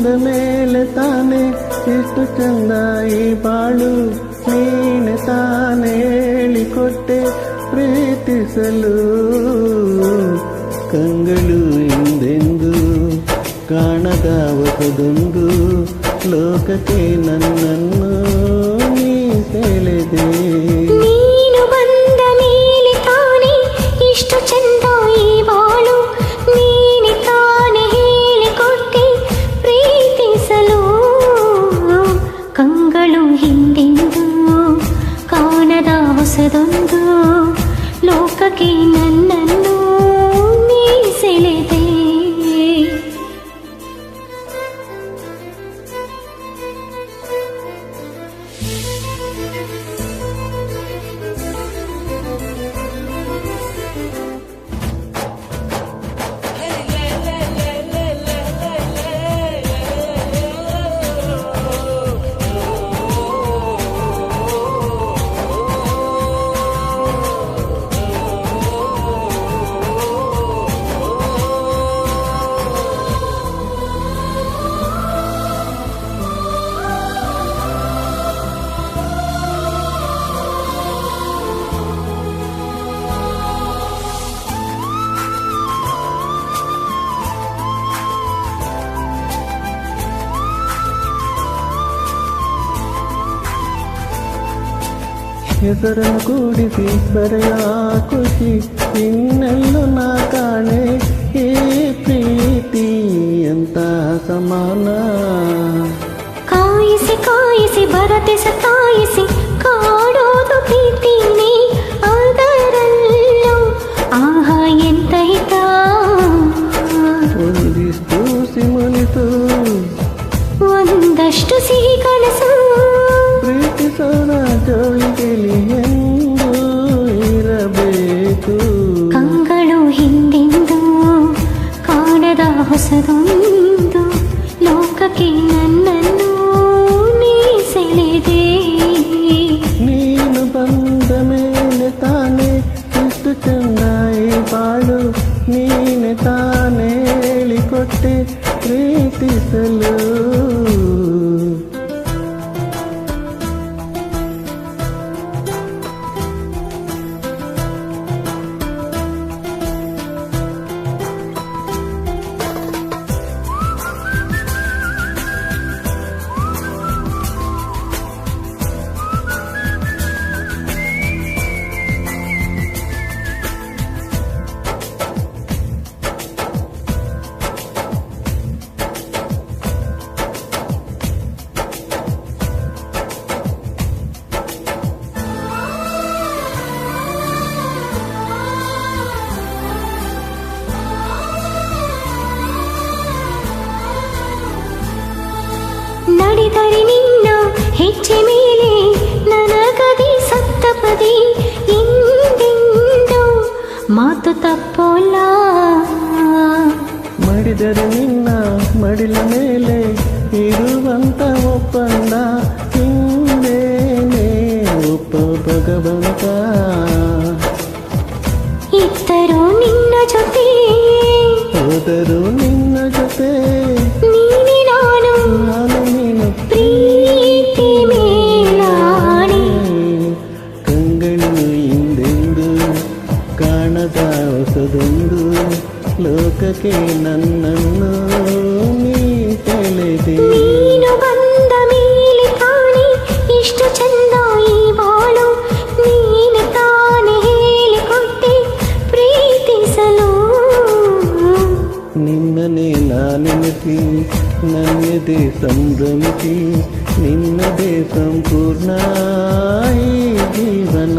ಬಂದ ಮೇಲೆ ತಾನೆ ಎಷ್ಟು ಚಂದ ಈ ಬಾಳು, ನೀನೆ ತಾನೇ ಹೇಳಿಕೊಟ್ಟೆ ಪ್ರೀತಿಸಲು. ಕಂಗಳು ಹಿಂದೆಂದು ಕಾಣದ ಹೊಸದೊಂದು ಲೋಕಕ್ಕೆ ನನ್ನನ್ನು ನೀ ಸೆಳೆದೆ. ನೀನು ಬಂದ ಮೇಲೆ ತಾನೆ ಇಷ್ಟು ಚಂದ ಈ ಬಾಳು, ನೀನೆ ತಾನೇ ಹೇಳಿಕೊಟ್ಟೆ ಪ್ರೀತಿಸಲು. ಕಂಗಳು ಹಿಂದೆಂದು ಕಾಣದ ಹೊಸದೊಂದು ಲೋಕಕ್ಕೆ ನನ್ನನ್ನು ನೀ ಸೆಳೆದೆ. ಹೆಸರನ್ನು ಕೂಡಿಸಿ ಬರೆಯ ಖುಷಿ ಇನ್ನೆಲ್ಲೂ ನಾ ಕಾಣೆ. ಈ ಪ್ರೀತಿ ಅಂತ ಸಮಾನ. ಕಾಯಿಸಿ ಕಾಯಿಸಿ ಬರತೆ ಸತಾಯಿಸಿ ಕಾಡೋದು ಪ್ರೀತಿನೇ, ಅದರಲ್ಲೂ ಆಹಾ ಎಂತ ಹಿತ. ಒಂದಿಷ್ಟು ಸಿಮುನಿತು ಒಂದಷ್ಟು ಸಿಹಿ ಕನಸು, ಪ್ರೀತಿಸೋಣ ಜೋಳಿಗೆಲಿ ಎಂದು ಇರಬೇಕು. ಕಂಗಳು ಹಿಂದೆಂದು ಕಾಣದ ಹೊಸದೊಂದು ಲೋಕಕ್ಕೆ ನನ್ನನ್ನು ನೀ ಸೆಳೆದೆ. ನೀನು ಬಂದ ಮೇಲೆ ತಾನೆ ಎಷ್ಟು ಚಂದ ಈ ಬಾಳು, ನೀನೆ ತಾನೇ ಹೇಳಿಕೊಟ್ಟೆ ಪ್ರೀತಿಸಲು. ನಡೆದರೆ ನಿನ್ನ ಹೆಜ್ಜೆ ಮೇಲೆ ನನಗದಿ ಸಪ್ತಪದಿ, ಎಂದೆಂದು ಮಾತು ತಪ್ಪೋಲ್ಲ. ಮಾಡಿದರೆ ನಿನ್ನ ಮಡಿಲ ಮೇಲೆ ಇರುವಂತ ಒಪ್ಪಂದ, ಹಿಂದೇನೆ ಒಪ್ಪ ಭಗವಂತ. ಇದ್ದರೂ ನಿನ್ನ ಜೊತೆ ಹೋದರೂ ನಿನ್ನ ಜೊತೆ, ನೀನೆ ನಾನು ನೀನು ಪ್ರೀತಿ ಮೇಲಾಣೆ. ಕಂಗಳು ಹಿಂದೆಂದು ಕಾಣದ ಹೊಸದೊಂದು ಲೋಕಕ್ಕೆ ನನ್ನನ್ನು ನೀ ಸೆಳೆದೆ. ನೀನು ಬಂದ ಮೇಲೆ ತಾನೆ ಇಷ್ಟು ಚಂದ ಈ ಬಾಳು, ನೀನೆ ತಾನೇ ಹೇಳಿಕೊಟ್ಟೆ ಪ್ರೀತಿಸಲು. ನಿನ್ನನೇ ನಾನೆನಿಸಿ ನನ್ನದೇ ಸಂಭ್ರಮಿಸಿ, ನಿನ್ನದೇ ಸಂಪೂರ್ಣ ಈ ಜೀವನ.